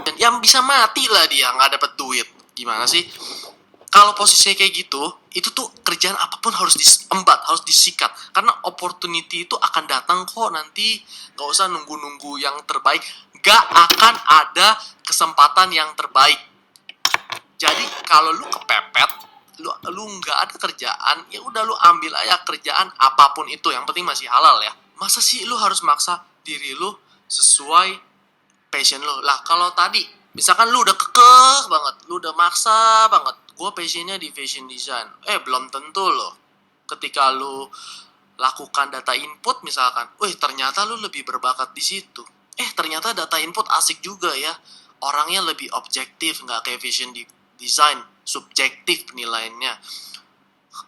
Dan yang bisa mati lah dia nggak dapat duit. Gimana sih? Kalau posisinya kayak gitu, itu tuh kerjaan apapun harus diembat, harus disikat. Karena opportunity itu akan datang kok nanti. Gak usah nunggu-nunggu yang terbaik. Gak akan ada kesempatan yang terbaik. Jadi kalau lu kepepet, lu nggak ada kerjaan, ya udah lu ambil aja kerjaan apapun itu. Yang penting masih halal ya. Masa sih lu harus maksa diri lu sesuai passion lu? Lah kalau tadi misalkan lu udah kekeh banget, lu udah maksa banget, gue passionnya di fashion design, belum tentu loh ketika lu lakukan data input misalkan, ternyata lu lebih berbakat di situ, ternyata data input asik juga ya, orangnya lebih objektif, nggak kayak fashion design subjektif penilaiannya,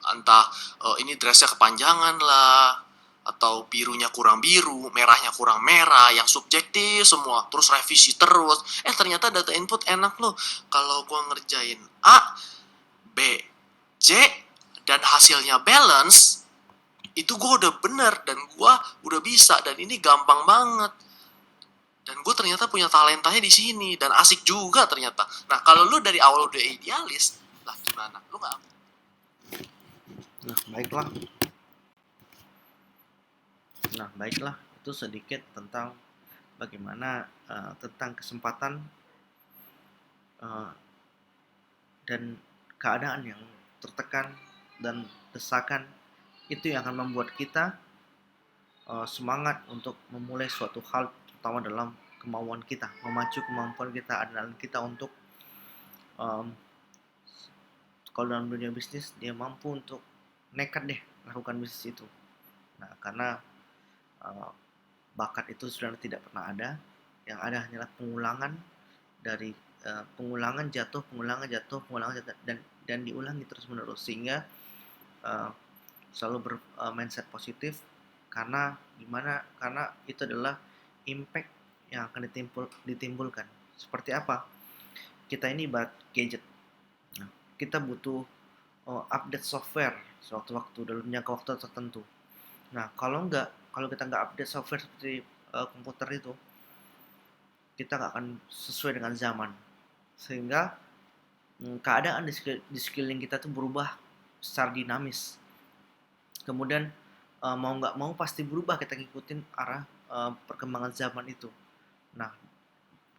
entah ini dressnya kepanjangan lah, atau birunya kurang biru, merahnya kurang merah, yang subjektif semua, terus revisi terus. Ternyata data input enak loh. Kalau gue ngerjain A, B, C, dan hasilnya balance, itu gue udah bener, dan gue udah bisa, dan ini gampang banget. Dan gue ternyata punya talentanya di sini, dan asik juga ternyata. Nah, kalau lu dari awal udah idealis, lah gimana? Lu gak? Nah, baiklah, itu sedikit tentang bagaimana tentang kesempatan dan keadaan yang tertekan dan desakan itu yang akan membuat kita semangat untuk memulai suatu hal, terutama dalam kemauan kita, memacu kemampuan kita, adalah kita untuk kalau dalam dunia bisnis dia mampu untuk nekat deh lakukan bisnis itu. Nah, karena bakat itu sudah tidak pernah ada, yang ada hanyalah pengulangan dari pengulangan jatuh, dan diulangi terus menerus, sehingga selalu mindset positif. Karena itu adalah impact yang akan ditimbulkan. Seperti apa? Kita ini ibarat gadget. Nah, kita butuh update software sewaktu-waktu dalam jangka waktu tertentu. Nah, kalau kita nggak update software seperti komputer itu, kita nggak akan sesuai dengan zaman, sehingga keadaan di sekeliling kita tuh berubah secara dinamis. Kemudian mau nggak mau pasti berubah, kita ngikutin arah perkembangan zaman itu. Nah,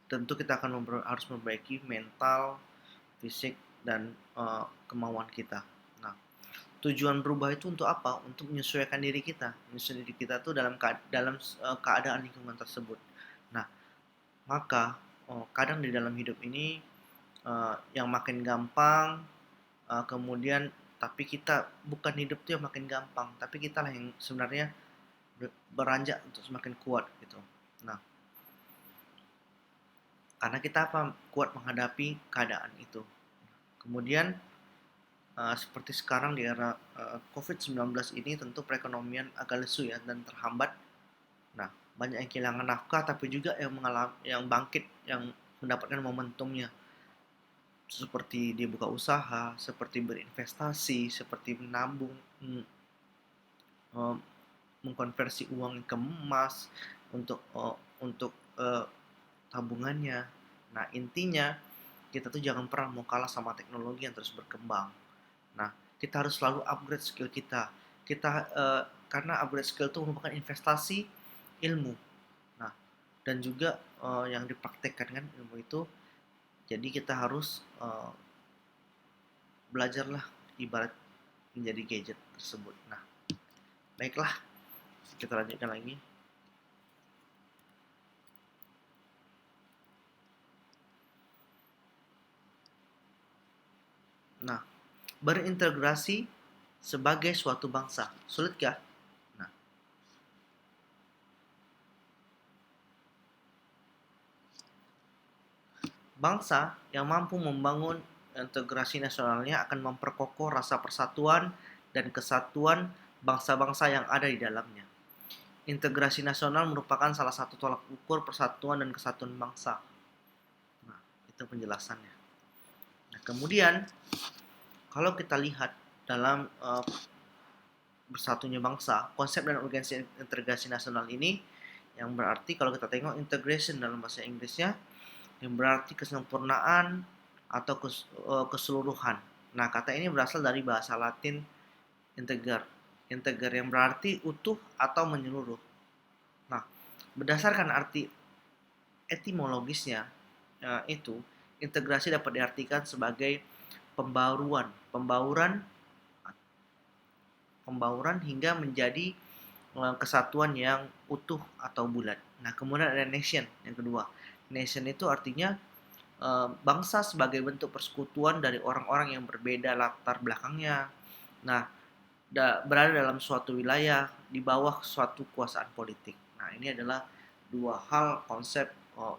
tentu kita akan harus memperbaiki mental, fisik, dan kemauan kita. Nah, tujuan berubah itu untuk apa? Untuk menyesuaikan diri kita. Menyesuaikan diri kita tuh dalam keadaan lingkungan tersebut. Nah, maka kadang di dalam hidup ini yang makin gampang, kemudian tapi kita bukan hidup tuh yang makin gampang, tapi kita lah yang sebenarnya beranjak untuk semakin kuat gitu. Nah, karena kita kuat menghadapi keadaan itu. Kemudian seperti sekarang di era COVID-19 ini, tentu perekonomian agak lesu ya dan terhambat. Nah, banyak yang kehilangan nafkah, tapi juga yang bangkit, yang mendapatkan momentumnya, seperti dia buka usaha, seperti berinvestasi, seperti menabung, mengkonversi uang ke emas untuk tabungannya. Nah, intinya kita tuh jangan pernah mau kalah sama teknologi yang terus berkembang. Nah, kita harus selalu upgrade skill kita. Karena upgrade skill itu merupakan investasi ilmu. Nah, dan juga yang dipraktekkan kan ilmu itu. Jadi kita harus belajarlah ibarat menjadi gadget tersebut. Nah, baiklah, kita lanjutkan lagi. Nah, berintegrasi sebagai suatu bangsa, sulitkah? Nah, bangsa yang mampu membangun integrasi nasionalnya akan memperkokoh rasa persatuan dan kesatuan bangsa-bangsa yang ada di dalamnya. Integrasi nasional merupakan salah satu tolak ukur persatuan dan kesatuan bangsa. Nah, itu penjelasannya. Nah, kemudian kalau kita lihat dalam bersatunya bangsa, konsep dan urgensi integrasi nasional ini yang berarti kalau kita tengok integration dalam bahasa Inggrisnya, yang berarti kesempurnaan atau keseluruhan. Nah, kata ini berasal dari bahasa Latin integer. Integer yang berarti utuh atau menyeluruh. Nah, berdasarkan arti etimologisnya itu, integrasi dapat diartikan sebagai pembauran, pembauran hingga menjadi kesatuan yang utuh atau bulat. Nah, kemudian ada nation yang kedua. Nation itu artinya bangsa sebagai bentuk persekutuan dari orang-orang yang berbeda latar belakangnya. Nah, berada dalam suatu wilayah di bawah suatu kekuasaan politik. Nah, ini adalah dua hal konsep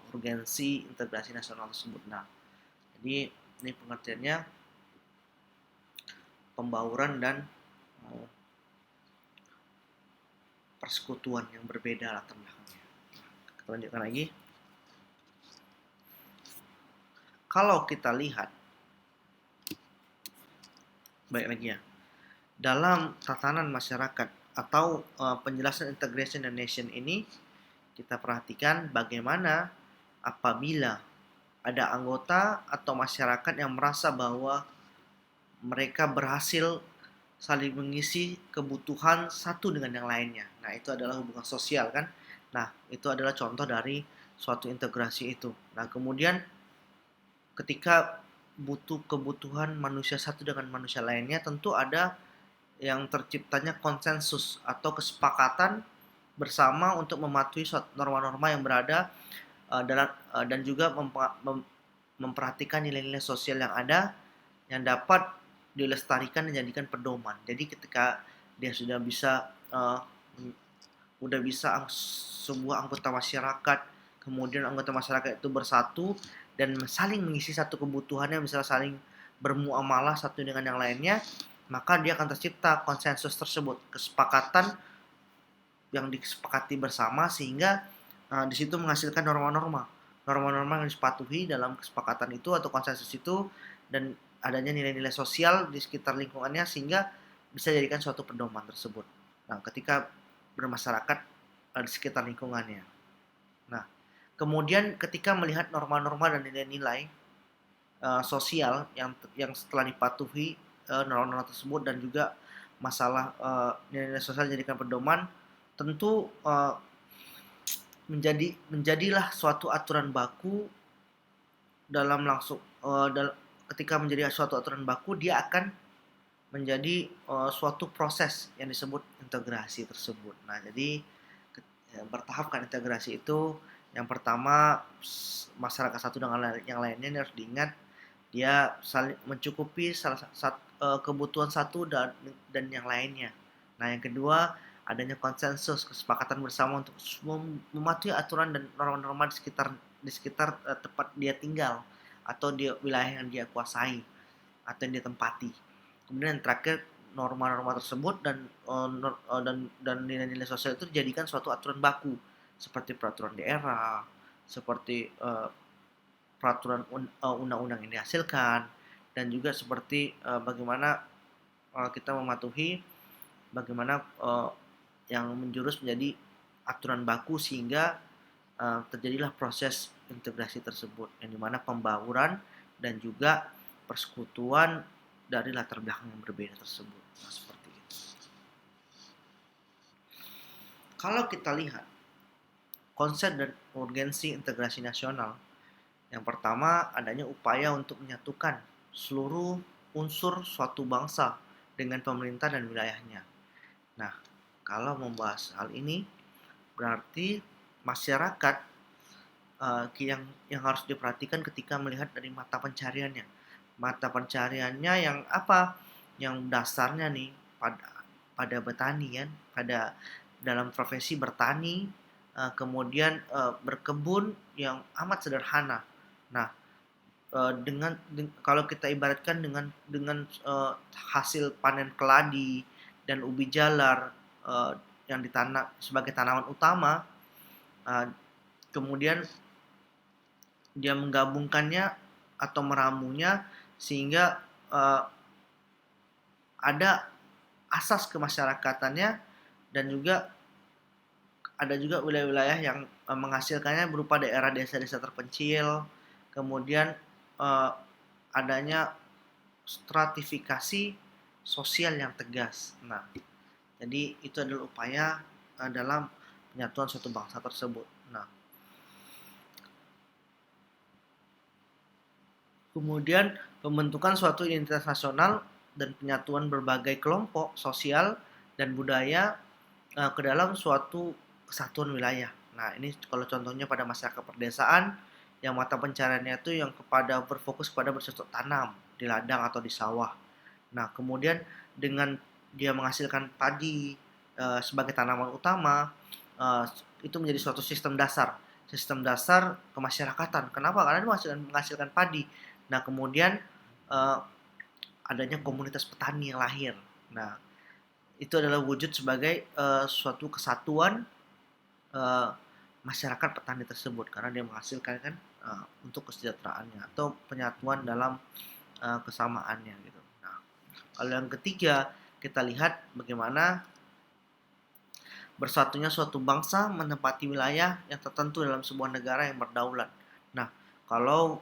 urgensi integrasi nasional tersebut. Nah, jadi ini pengertiannya pembauran dan persekutuan yang berbeda latar belakangnya. Kita lanjutkan lagi. Kalau kita lihat, baik lagi ya, dalam tatanan masyarakat atau penjelasan integration dan nation ini, kita perhatikan bagaimana apabila ada anggota atau masyarakat yang merasa bahwa mereka berhasil saling mengisi kebutuhan satu dengan yang lainnya. Nah, itu adalah hubungan sosial kan. Nah, itu adalah contoh dari suatu integrasi itu. Nah, kemudian ketika butuh kebutuhan manusia satu dengan manusia lainnya, tentu ada yang terciptanya konsensus atau kesepakatan bersama untuk mematuhi suatu norma-norma yang berada dan juga memperhatikan nilai-nilai sosial yang ada yang dapat dilestarikan dan dijadikan pedoman. Jadi ketika dia sudah bisa sebuah anggota masyarakat, kemudian anggota masyarakat itu bersatu dan saling mengisi satu kebutuhannya, misalnya saling bermuamalah satu dengan yang lainnya, maka dia akan tercipta konsensus tersebut, kesepakatan yang disepakati bersama, sehingga di situ menghasilkan norma-norma yang disepatuhi dalam kesepakatan itu atau konsensus itu, dan adanya nilai-nilai sosial di sekitar lingkungannya sehingga bisa dijadikan suatu pedoman tersebut. Nah, ketika bermasyarakat di sekitar lingkungannya. Nah, kemudian ketika melihat norma-norma dan nilai-nilai sosial yang setelah dipatuhi norma-norma tersebut dan juga masalah nilai-nilai sosial dijadikan pedoman, tentu menjadilah suatu aturan baku dalam langsung ketika menjadi suatu aturan baku, dia akan menjadi suatu proses yang disebut integrasi tersebut. Nah, jadi bertahap kan integrasi itu. Yang pertama, masyarakat satu dengan yang lainnya ini harus diingat, dia saling mencukupi kebutuhan satu dan yang lainnya. Nah, yang kedua, adanya konsensus, kesepakatan bersama untuk mematuhi aturan dan norma-norma di sekitar tempat dia tinggal atau di wilayah yang dia kuasai atau yang dia tempati. Kemudian yang terakhir, norma-norma tersebut dan nilai-nilai sosial itu dijadikan suatu aturan baku seperti peraturan daerah, seperti peraturan undang-undang yang dihasilkan, dan juga seperti bagaimana kita mematuhi bagaimana yang menjurus menjadi aturan baku sehingga terjadilah proses integrasi tersebut, yang dimana pembauran dan juga persekutuan dari latar belakang yang berbeda tersebut. Nah, seperti itu. Kalau kita lihat konsep dan urgensi integrasi nasional, yang pertama adanya upaya untuk menyatukan seluruh unsur suatu bangsa dengan pemerintah dan wilayahnya. Nah, kalau membahas hal ini berarti masyarakat yang harus diperhatikan ketika melihat dari mata pencariannya. Mata pencariannya yang apa? Yang dasarnya nih pada bertani kan, pada dalam profesi bertani, kemudian berkebun yang amat sederhana. Nah, kalau kita ibaratkan dengan hasil panen keladi dan ubi jalar yang ditanam sebagai tanaman utama, kemudian dia menggabungkannya atau meramunya sehingga ada asas kemasyarakatannya dan juga ada juga wilayah-wilayah yang menghasilkannya berupa daerah desa-desa terpencil, kemudian eh, adanya stratifikasi sosial yang tegas. Nah, jadi itu adalah upaya dalam penyatuan suatu bangsa tersebut. Nah, kemudian pembentukan suatu identitas nasional dan penyatuan berbagai kelompok sosial dan budaya ke dalam suatu kesatuan wilayah. Nah, ini kalau contohnya pada masyarakat perdesaan yang mata pencariannya itu yang kepada berfokus pada bercocok tanam di ladang atau di sawah. Nah, kemudian dengan dia menghasilkan padi sebagai tanaman utama, eh, itu menjadi suatu sistem dasar kemasyarakatan. Kenapa? Karena dia menghasilkan padi. Nah, kemudian eh, adanya komunitas petani yang lahir. Nah, itu adalah wujud sebagai suatu kesatuan eh, masyarakat petani tersebut karena dia menghasilkan kan untuk kesejahteraannya atau penyatuan dalam kesamaannya gitu. Nah, kalau yang ketiga kita lihat bagaimana bersatunya suatu bangsa menempati wilayah yang tertentu dalam sebuah negara yang berdaulat. Nah, kalau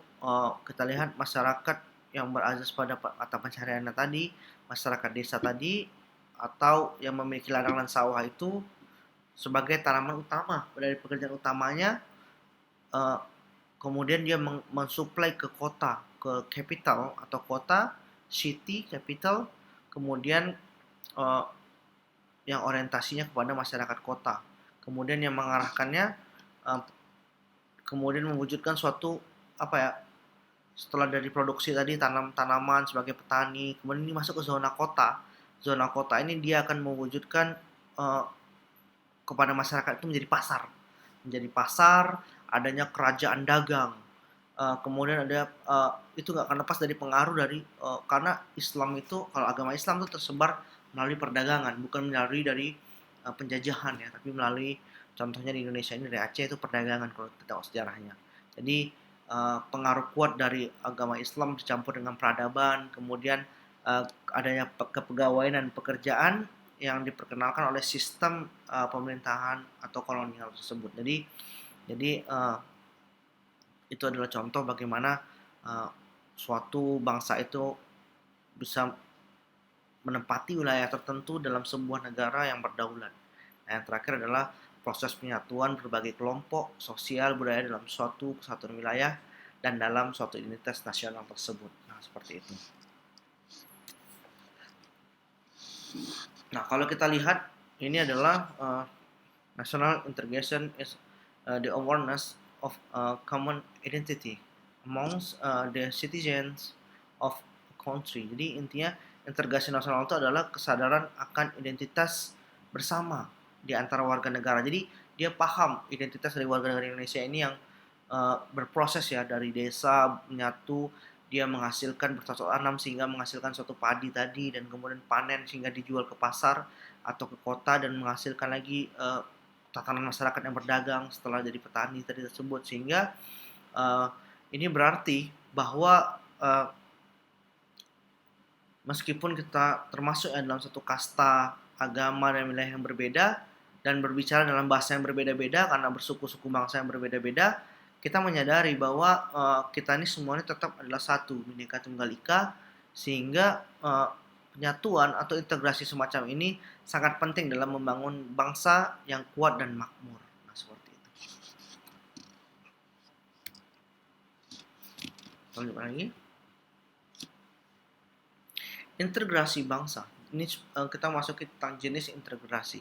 kita lihat masyarakat yang berasas pada mata pencahariannya tadi, masyarakat desa tadi, atau yang memiliki ladang dan sawah itu sebagai tanaman utama dari pekerjaan utamanya, eh, kemudian dia mensuplai ke kota, ke capital atau kota, city, capital, kemudian eh, yang orientasinya kepada masyarakat kota. Kemudian yang mengarahkannya uh, kemudian mewujudkan suatu apa ya? Setelah dari produksi tadi tanam-tanaman sebagai petani, kemudian ini masuk ke zona kota. Zona kota ini dia akan mewujudkan uh, kepada masyarakat itu menjadi pasar. Menjadi pasar, adanya kerajaan dagang. Kemudian ada itu nggak akan lepas dari pengaruh dari karena Islam itu kalau agama Islam itu tersebar melalui perdagangan bukan melalui dari penjajahan ya tapi melalui contohnya di Indonesia ini dari Aceh itu perdagangan kalau kita tahu sejarahnya jadi pengaruh kuat dari agama Islam dicampur dengan peradaban kemudian adanya kepegawaian dan pekerjaan yang diperkenalkan oleh sistem pemerintahan atau kolonial tersebut jadi itu adalah contoh bagaimana uh, suatu bangsa itu bisa menempati wilayah tertentu dalam sebuah negara yang berdaulat. Nah, yang terakhir adalah proses penyatuan berbagai kelompok sosial budaya dalam suatu kesatuan wilayah dan dalam suatu identitas nasional tersebut. Nah, seperti itu. Nah, kalau kita lihat ini adalah national integration is the awareness of common identity amongst the citizens of a country. Jadi intinya integrasi nasional itu adalah kesadaran akan identitas bersama di antara warga negara. Jadi dia paham identitas dari warga negara Indonesia ini yang berproses ya dari desa menyatu dia menghasilkan bercocok tanam sehingga menghasilkan suatu padi tadi dan kemudian panen sehingga dijual ke pasar atau ke kota dan menghasilkan lagi tatanan masyarakat yang berdagang setelah jadi petani tadi tersebut sehingga ini berarti bahwa meskipun kita termasuk dalam satu kasta agama dan wilayah yang berbeda dan berbicara dalam bahasa yang berbeda-beda karena bersuku-suku bangsa yang berbeda-beda kita menyadari bahwa kita ini semuanya tetap adalah satu Bhinneka Tunggal Ika sehingga penyatuan atau integrasi semacam ini sangat penting dalam membangun bangsa yang kuat dan makmur. Nah, seperti itu. Lanjut lagi. Integrasi bangsa. Ini kita masuki tentang jenis integrasi.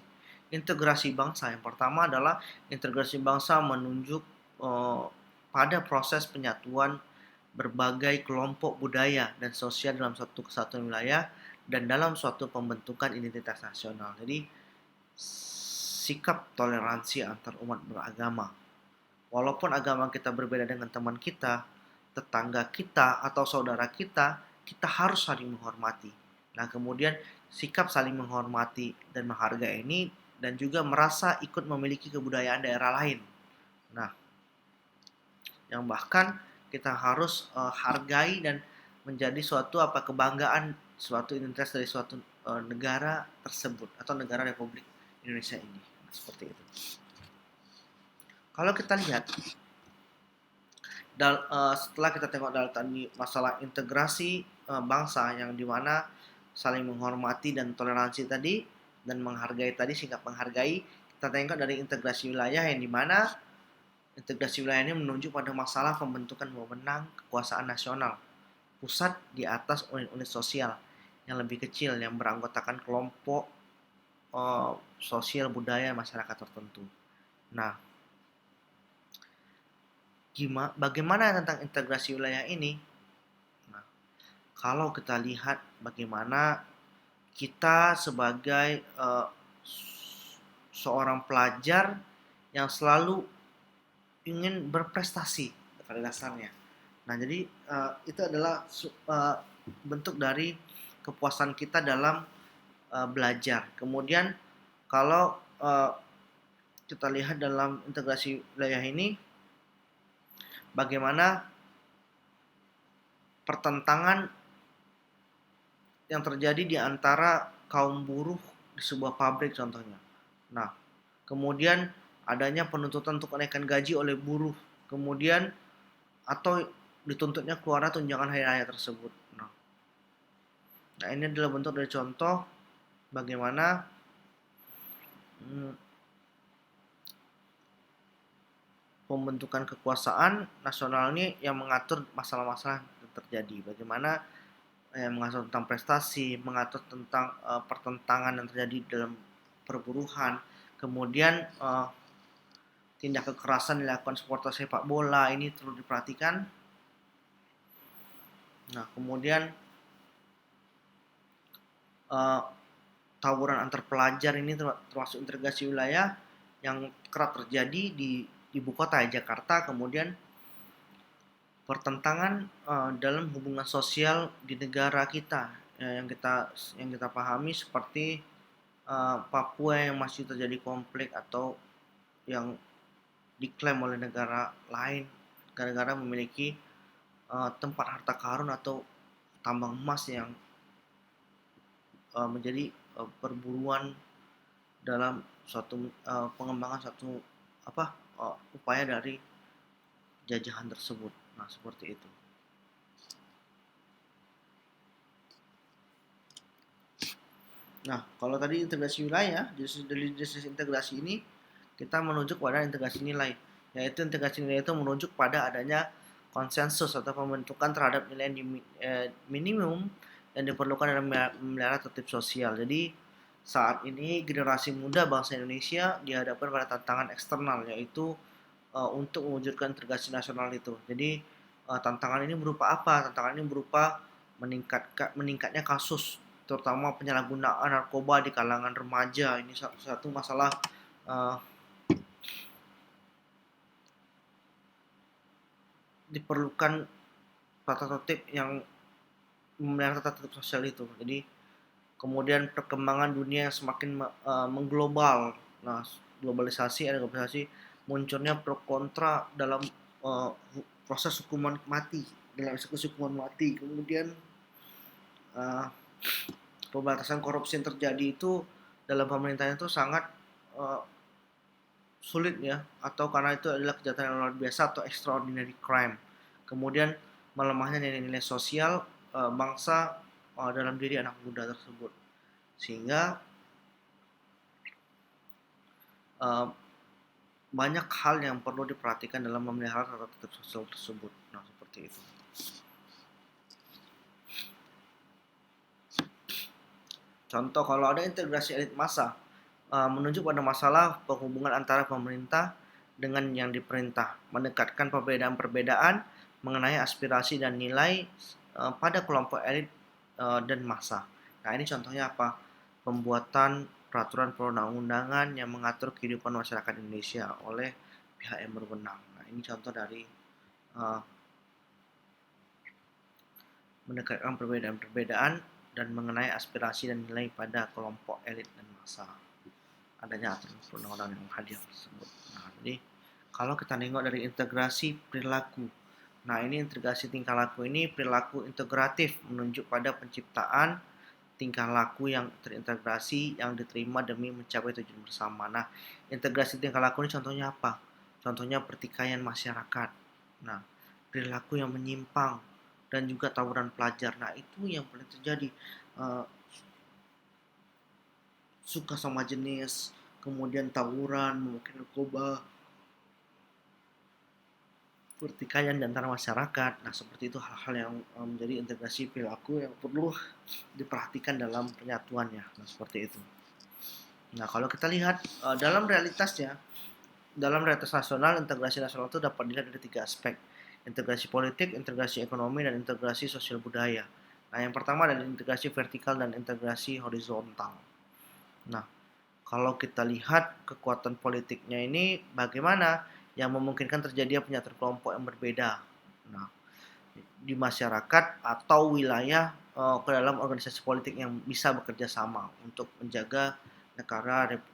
Integrasi bangsa yang pertama adalah integrasi bangsa menunjuk pada proses penyatuan berbagai kelompok budaya dan sosial dalam suatu kesatuan wilayah dan dalam suatu pembentukan identitas nasional. Jadi sikap toleransi antar umat beragama. Walaupun agama kita berbeda dengan teman kita, tetangga kita atau saudara kita, kita harus saling menghormati. Nah, kemudian sikap saling menghormati dan menghargai ini dan juga merasa ikut memiliki kebudayaan daerah lain. Nah, yang bahkan kita harus hargai dan menjadi suatu kebanggaan suatu identitas dari suatu negara tersebut atau negara Republik Indonesia ini. Nah, seperti itu. Kalau kita lihat setelah kita tengok dalam tadi masalah integrasi bangsa yang dimana saling menghormati dan toleransi tadi dan menghargai tadi, sikap menghargai, kita tengok dari integrasi wilayah yang dimana integrasi wilayah ini menunjuk pada masalah pembentukan wewenang kekuasaan nasional pusat di atas unit-unit sosial yang lebih kecil yang beranggotakan kelompok sosial budaya masyarakat tertentu. Nah, bagaimana tentang integrasi wilayah ini? Nah, kalau kita lihat bagaimana kita sebagai seorang pelajar yang selalu ingin berprestasi pada dasarnya. Nah, jadi itu adalah bentuk dari kepuasan kita dalam belajar. Kemudian kalau kita lihat dalam integrasi wilayah ini, bagaimana pertentangan yang terjadi di antara kaum buruh di sebuah pabrik contohnya. Nah, kemudian adanya penuntutan untuk kenaikan gaji oleh buruh, kemudian atau dituntutnya keluar tunjangan hari raya tersebut. Nah, ini adalah bentuk dari contoh bagaimana pembentukan kekuasaan nasional ini yang mengatur masalah-masalah yang terjadi. Bagaimana mengatur tentang prestasi, mengatur tentang pertentangan yang terjadi dalam perburuhan, kemudian tindak kekerasan dilakukan supporter sepak bola ini perlu diperhatikan. Nah, kemudian tawuran antar pelajar ini termasuk integrasi wilayah yang kerap terjadi di ibu kota Jakarta. Kemudian pertentangan dalam hubungan sosial di negara kita yang kita pahami seperti Papua yang masih terjadi konflik atau yang diklaim oleh negara lain, negara-negara memiliki tempat harta karun atau tambang emas yang menjadi perburuan dalam suatu pengembangan suatu upaya dari jajahan tersebut. Nah, seperti itu. Nah, kalau tadi integrasi wilayah, dari sisi integrasi ini kita menuju pada integrasi nilai, yaitu integrasi nilai itu menuju pada adanya konsensus atau pembentukan terhadap nilai minimum yang diperlukan dalam memelihara tertib sosial. Jadi saat ini generasi muda bangsa Indonesia dihadapkan pada tantangan eksternal, yaitu untuk mewujudkan integrasi nasional itu. Jadi tantangan ini berupa apa? Tantangan ini berupa meningkatnya kasus, terutama penyalahgunaan narkoba di kalangan remaja. Ini satu masalah diperlukan tata tertib yang memelihara tata tertib sosial itu. Jadi kemudian perkembangan dunia yang semakin mengglobal. Nah, globalisasi munculnya pro kontra dalam proses hukuman mati, dalam eksekusi hukuman mati. Kemudian pemberantasan korupsi yang terjadi itu dalam pemerintahan itu sangat sulit ya, atau karena itu adalah kejahatan yang luar biasa atau extraordinary crime. Kemudian melemahnya nilai-nilai sosial bangsa dalam diri anak muda tersebut, sehingga banyak hal yang perlu diperhatikan dalam memelihara tata tertib sosial tersebut. Nah, seperti itu. Contoh, kalau ada integrasi elit massa menunjuk pada masalah penghubungan antara pemerintah dengan yang diperintah, mendekatkan perbedaan-perbedaan mengenai aspirasi dan nilai pada kelompok elit dan massa. Nah, ini contohnya apa? Pembuatan peraturan perundang-undangan yang mengatur kehidupan masyarakat Indonesia oleh pihak yang berwenang. Nah, ini contoh dari mendekatkan perbedaan-perbedaan dan mengenai aspirasi dan nilai pada kelompok elit dan massa. Adanya aturan perundang-undangan yang hadir tersebut. Nah, jadi kalau kita nengok dari integrasi perilaku, nah ini integrasi tingkah laku ini perilaku integratif menunjuk pada penciptaan tingkah laku yang terintegrasi yang diterima demi mencapai tujuan bersama. Nah, integrasi tingkah laku ini contohnya apa? Contohnya pertikaian masyarakat. Nah, perilaku yang menyimpang dan juga tawuran pelajar. Nah, itu yang paling terjadi. Eh, Suka sama jenis, kemudian tawuran, mungkin narkoba, pertikaian di antara masyarakat. Nah, seperti itu hal-hal yang menjadi integrasi perilaku yang perlu diperhatikan dalam penyatuannya. Nah, seperti itu. Nah, kalau kita lihat dalam realitas nasional, integrasi nasional itu dapat dilihat dari tiga aspek: integrasi politik, integrasi ekonomi, dan integrasi sosial budaya. Nah, yang pertama adalah integrasi vertikal dan integrasi horizontal. Nah, kalau kita lihat kekuatan politiknya ini bagaimana yang memungkinkan terjadinya penyatuan kelompok yang berbeda. Nah, di masyarakat atau wilayah ke dalam organisasi politik yang bisa bekerja sama untuk menjaga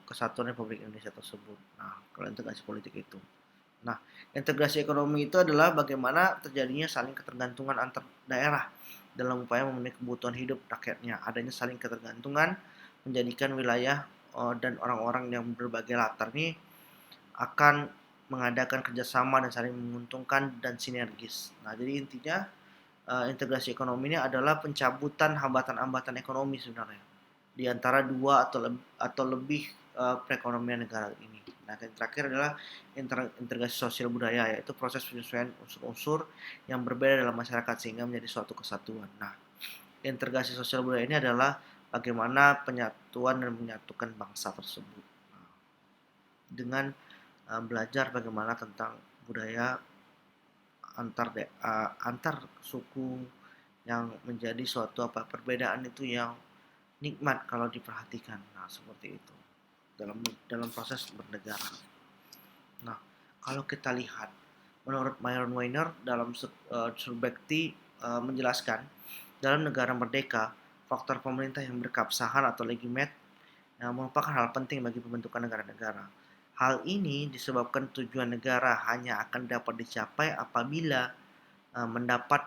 kesatuan Republik Indonesia tersebut. Nah, kalau integrasi politik itu. Nah, integrasi ekonomi itu adalah bagaimana terjadinya saling ketergantungan antar daerah dalam upaya memenuhi kebutuhan hidup rakyatnya. Adanya saling ketergantungan menjadikan wilayah dan orang-orang yang berbagai latar ini akan mengadakan kerjasama dan saling menguntungkan dan sinergis. Nah, jadi intinya integrasi ekonomi ini adalah pencabutan hambatan-hambatan ekonomi sebenarnya di antara dua atau lebih perekonomian negara ini. Nah, yang terakhir adalah integrasi sosial budaya, yaitu proses penyesuaian unsur-unsur yang berbeda dalam masyarakat sehingga menjadi suatu kesatuan. Nah, integrasi sosial budaya ini adalah bagaimana penyatuan dan menyatukan bangsa tersebut. Nah, dengan belajar bagaimana tentang budaya antar suku yang menjadi suatu perbedaan itu yang nikmat kalau diperhatikan. Nah, seperti itu dalam proses bernegara. Nah, kalau kita lihat menurut Myron Weiner dalam Surbekti menjelaskan dalam negara merdeka faktor pemerintah yang berkeabsahan atau legitimate merupakan hal penting bagi pembentukan negara-negara. Hal ini disebabkan tujuan negara hanya akan dapat dicapai apabila mendapat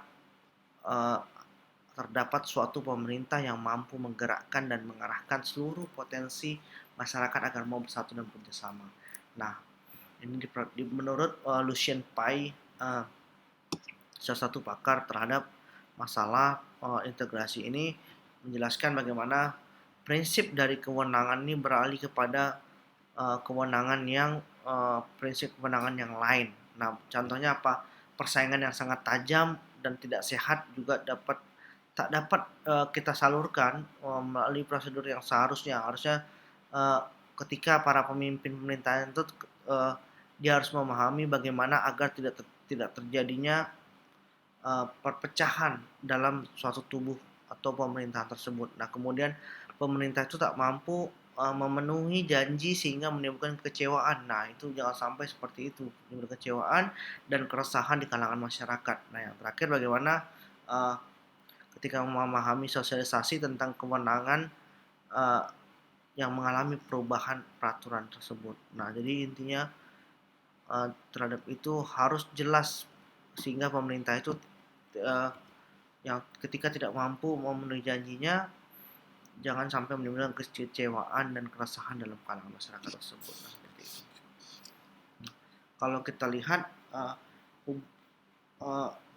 terdapat suatu pemerintah yang mampu menggerakkan dan mengarahkan seluruh potensi masyarakat agar mau bersatu dan bekerja sama. Nah, ini menurut Lucien Pai, salah satu pakar terhadap masalah integrasi ini, menjelaskan bagaimana prinsip dari kewenangan ini beralih kepada kewenangan yang prinsip kewenangan yang lain. Nah, contohnya apa? Persaingan yang sangat tajam dan tidak sehat juga tak dapat kita salurkan melalui prosedur yang harusnya ketika para pemimpin pemerintahan itu dia harus memahami bagaimana agar tidak terjadinya perpecahan dalam suatu tubuh atau pemerintahan tersebut. Nah, kemudian pemerintah itu tak mampu memenuhi janji sehingga menimbulkan kekecewaan. Nah, itu jangan sampai seperti itu, menimbulkan kekecewaan dan keresahan di kalangan masyarakat. Nah, yang terakhir bagaimana ketika memahami sosialisasi tentang kewenangan yang mengalami perubahan peraturan tersebut. Nah, jadi intinya terhadap itu harus jelas sehingga pemerintah itu yang ketika tidak mampu memenuhi janjinya jangan sampai menimbulkan kekecewaan dan keresahan dalam kalangan masyarakat tersebut. Nah, seperti itu. Nah, kalau kita lihat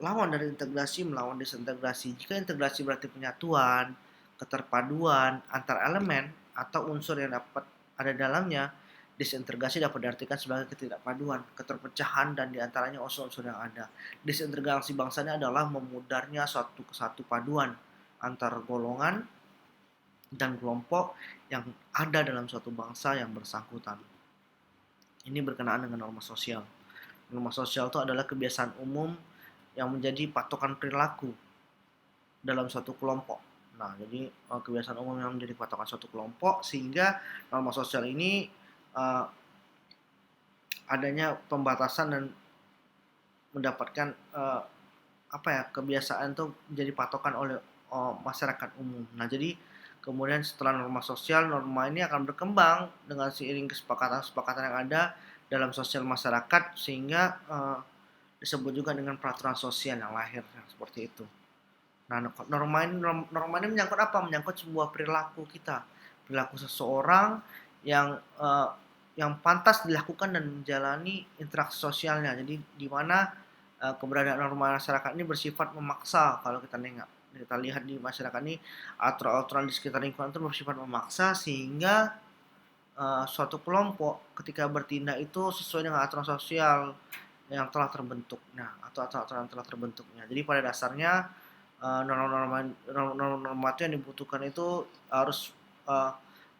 lawan dari integrasi melawan disintegrasi. Jika integrasi berarti penyatuan, keterpaduan antar elemen atau unsur yang dapat ada dalamnya, disintegrasi dapat diartikan sebagai ketidakpaduan, keterpecahan dan diantaranya unsur-unsur yang ada. Disintegrasi bangsanya adalah memudarnya satu paduan antar golongan dan kelompok yang ada dalam suatu bangsa yang bersangkutan. Ini berkenaan dengan norma sosial. Norma sosial itu adalah kebiasaan umum yang menjadi patokan perilaku dalam suatu kelompok. Nah, jadi kebiasaan umum yang menjadi patokan suatu kelompok sehingga norma sosial ini adanya pembatasan dan mendapatkan kebiasaan itu menjadi patokan oleh masyarakat umum. Nah, jadi kemudian setelah norma sosial, norma ini akan berkembang dengan seiring kesepakatan-kesepakatan yang ada dalam sosial masyarakat sehingga disebut juga dengan peraturan sosial yang lahir seperti itu. Nah, norma ini menyangkut apa? Menyangkut sebuah perilaku kita, perilaku seseorang yang yang pantas dilakukan dan menjalani interaksi sosialnya. Jadi di mana keberadaan norma masyarakat ini bersifat memaksa. Kalau kita lihat di masyarakat ini, aturan-aturan di sekitar lingkungan itu bersifat memaksa, sehingga suatu kelompok ketika bertindak itu sesuai dengan aturan sosial yang telah terbentuk. Nah, atau aturan yang telah terbentuknya. Jadi pada dasarnya norma-norma itu yang dibutuhkan itu harus eh,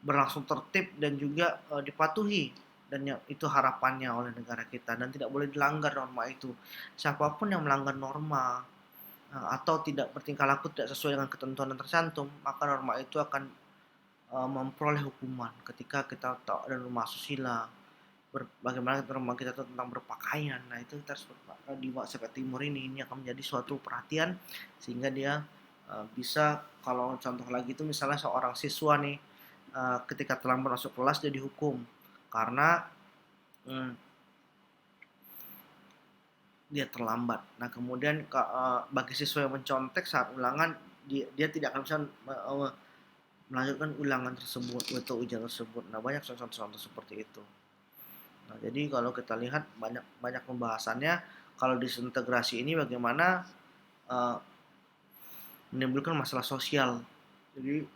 berlangsung tertib dan juga dipatuhi, dan itu harapannya oleh negara kita, dan tidak boleh dilanggar norma itu. Siapapun yang melanggar norma atau tidak bertingkah laku tidak sesuai dengan ketentuan yang tercantum, maka norma itu akan memperoleh hukuman. Ketika kita tahu ada norma asusila, bagaimana norma kita tentang berpakaian, nah itu kita harus di masyarakat timur ini akan menjadi suatu perhatian, sehingga dia bisa, kalau contoh lagi itu misalnya seorang siswa nih ketika terlambat masuk kelas dia dihukum karena hmm, dia terlambat. Nah kemudian bagi siswa yang mencontek saat ulangan, dia tidak akan bisa melanjutkan ulangan tersebut atau ujian tersebut. Nah banyak contoh-contoh seperti itu. Nah, jadi kalau kita lihat banyak banyak pembahasannya, kalau disintegrasi ini bagaimana uh, menimbulkan masalah sosial. Jadi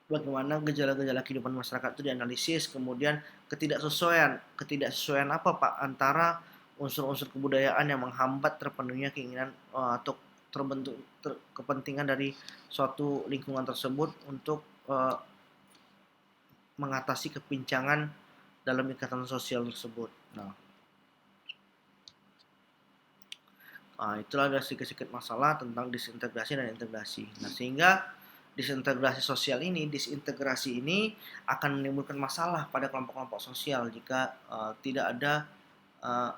bagaimana gejala-gejala kehidupan masyarakat itu dianalisis, kemudian ketidaksesuaian apa Pak antara unsur-unsur kebudayaan yang menghambat terpenuhinya keinginan atau terbentuk kepentingan dari suatu lingkungan tersebut untuk mengatasi kepincangan dalam ikatan sosial tersebut. Itulah ada sedikit-sedikit masalah tentang disintegrasi dan integrasi. Nah, sehingga disintegrasi ini akan menimbulkan masalah pada kelompok-kelompok sosial jika tidak ada uh,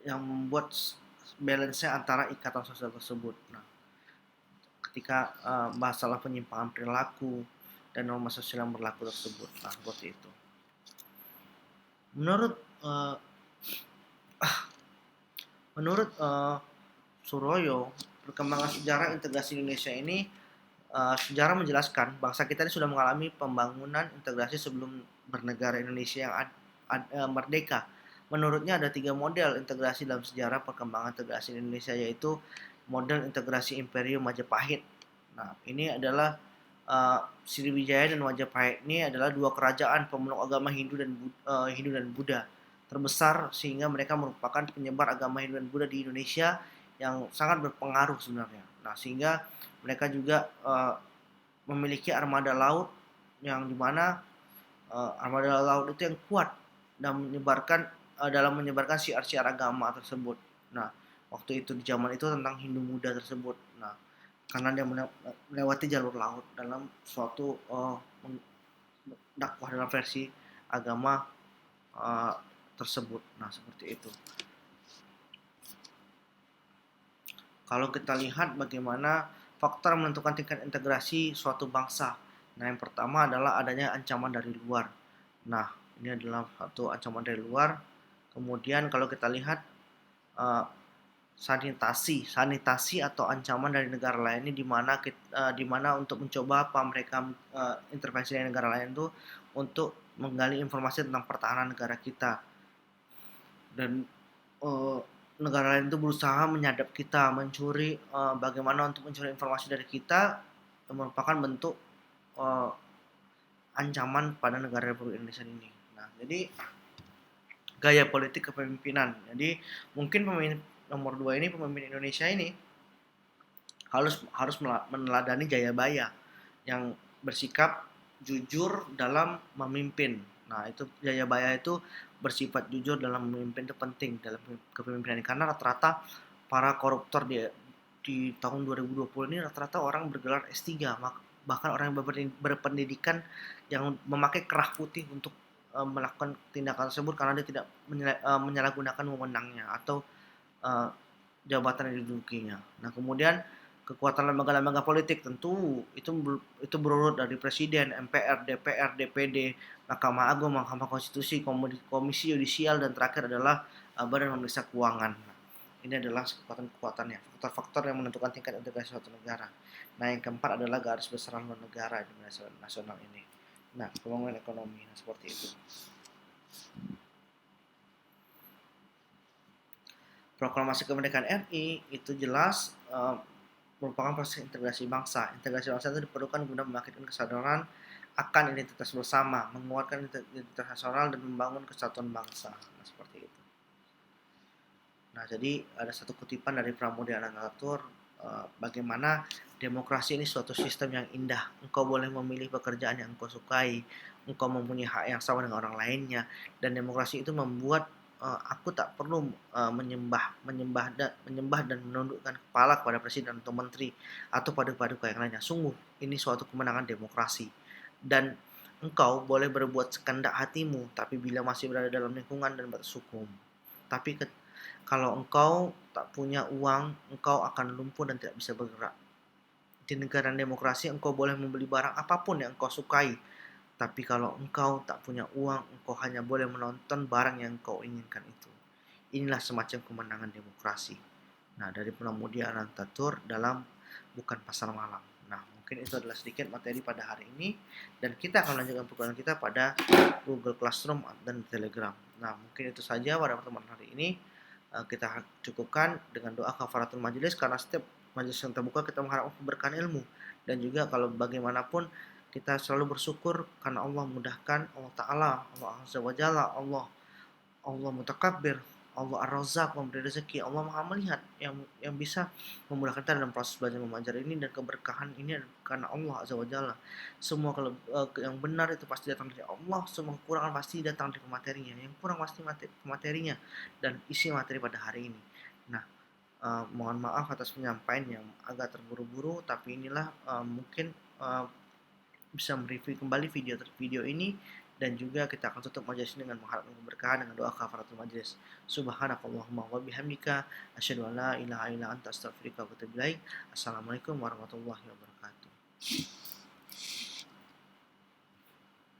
yang membuat balance-nya antara ikatan sosial tersebut. Nah, ketika masalah penyimpangan perilaku dan norma sosial yang berlaku tersebut. Nah, seperti itu. Menurut Suroyo, perkembangan sejarah integrasi Indonesia ini, sejarah menjelaskan bangsa kita ini sudah mengalami pembangunan integrasi sebelum bernegara Indonesia yang merdeka. Menurutnya ada 3 model integrasi dalam sejarah perkembangan integrasi Indonesia, yaitu model integrasi Imperium Majapahit. Nah, ini adalah Sriwijaya dan Majapahit ini adalah 2 kerajaan pemeluk agama Hindu dan Buddha terbesar, sehingga mereka merupakan penyebar agama Hindu dan Buddha di Indonesia yang sangat berpengaruh sebenarnya. Nah, sehingga mereka juga memiliki armada laut, yang dimana armada laut itu yang kuat dan dalam menyebarkan syiar-syiar agama tersebut. Nah, waktu itu di zaman itu tentang Hindu Buddha tersebut. Nah, karena dia melewati jalur laut dalam suatu dakwah dalam versi agama tersebut. Nah, seperti itu. Kalau kita lihat bagaimana faktor menentukan tingkat integrasi suatu bangsa. Nah, yang pertama adalah adanya ancaman dari luar. Nah, ini adalah satu ancaman dari luar. Kemudian kalau kita lihat sanitasi atau ancaman dari negara lain ini di mana untuk mencoba apa mereka intervensi dari negara lain itu untuk menggali informasi tentang pertahanan negara kita, dan negara lain itu berusaha menyadap kita, mencuri bagaimana untuk mencuri informasi dari kita, merupakan bentuk ancaman pada negara Republik Indonesia ini. Nah, jadi gaya politik kepemimpinan. Jadi mungkin pemimpin nomor 2 ini, pemimpin Indonesia ini harus meneladani Jayabaya yang bersikap jujur dalam memimpin. Nah, itu Jayabaya itu bersifat jujur dalam memimpin itu penting dalam kepemimpinan, karena rata-rata para koruptor di tahun 2020 ini rata-rata orang bergelar S3, bahkan orang yang berpendidikan yang memakai kerah putih untuk melakukan tindakan tersebut karena dia tidak menyalahgunakan wewenangnya atau jabatan yang didudukinya. Nah, kemudian kekuatan lembaga-lembaga politik tentu itu berurut dari presiden, MPR, DPR, DPD, Mahkamah Agung, Mahkamah Konstitusi, Komisi Yudisial, dan terakhir adalah Badan Pemeriksa Keuangan. Ini adalah kekuatan-kekuatannya, faktor-faktor yang menentukan tingkat integrasi suatu negara. Nah, yang keempat adalah garis besar haluan negara di nasional ini. Nah, pembangunan ekonomi, nah, seperti itu. Proklamasi kemerdekaan RI itu jelas merupakan proses integrasi bangsa. Integrasi bangsa itu diperlukan guna membangkitkan kesadaran akan identitas bersama, menguatkan identitas nasional dan membangun kesatuan bangsa. Nah, seperti itu. Nah, jadi ada satu kutipan dari Pramudia Anantatur, bagaimana demokrasi ini suatu sistem yang indah. Engkau boleh memilih pekerjaan yang engkau sukai, engkau mempunyai hak yang sama dengan orang lainnya, dan demokrasi itu membuat aku tak perlu menyembah dan menundukkan kepala kepada presiden atau menteri atau pada yang lainnya. Sungguh ini suatu kemenangan demokrasi. Dan engkau boleh berbuat sekehendak hatimu, tapi bila masih berada dalam lingkungan dan batas hukum. Tapi kalau engkau tak punya uang, engkau akan lumpuh dan tidak bisa bergerak. Di negara demokrasi, engkau boleh membeli barang apapun yang engkau sukai. Tapi kalau engkau tak punya uang, engkau hanya boleh menonton barang yang engkau inginkan itu. Inilah semacam kemenangan demokrasi. Nah, dari Pramudia Anantatur dalam Bukan Pasar Malam. Nah, mungkin itu adalah sedikit materi pada hari ini. Dan kita akan lanjutkan perkuliahan kita pada Google Classroom dan Telegram. Nah, mungkin itu saja pada pertemuan hari ini. Kita cukupkan dengan doa kafaratul majelis, karena setiap majelis yang terbuka kita mengharapkan keberkahan ilmu. Dan juga kalau bagaimanapun kita selalu bersyukur karena Allah mudahkan, Allah Ta'ala, Allah Azza wa Jalla, Allah Mutakabbir, Allah Ar-Razzaq, memberi rezeki, Allah Maha melihat yang bisa memudahkan kita dalam proses belajar mengajar ini, dan keberkahan ini karena Allah Azza wa Jalla. Semua yang benar itu pasti datang dari Allah, semua kekurangan pasti datang dari materinya, yang kurang pasti materinya dan isi materi pada hari ini. Nah, mohon maaf atas penyampaian yang agak terburu-buru, tapi inilah mungkin bisa mereview kembali video ini, dan juga kita akan tutup majelis dengan mengharapkan keberkahan dengan doa kafaratul majelis. Subhanakallahumma wa bihamdika asyhadu an la ilaha illa anta astaghfiruka wa atubu ilaik. Assalamualaikum warahmatullahi wabarakatuh.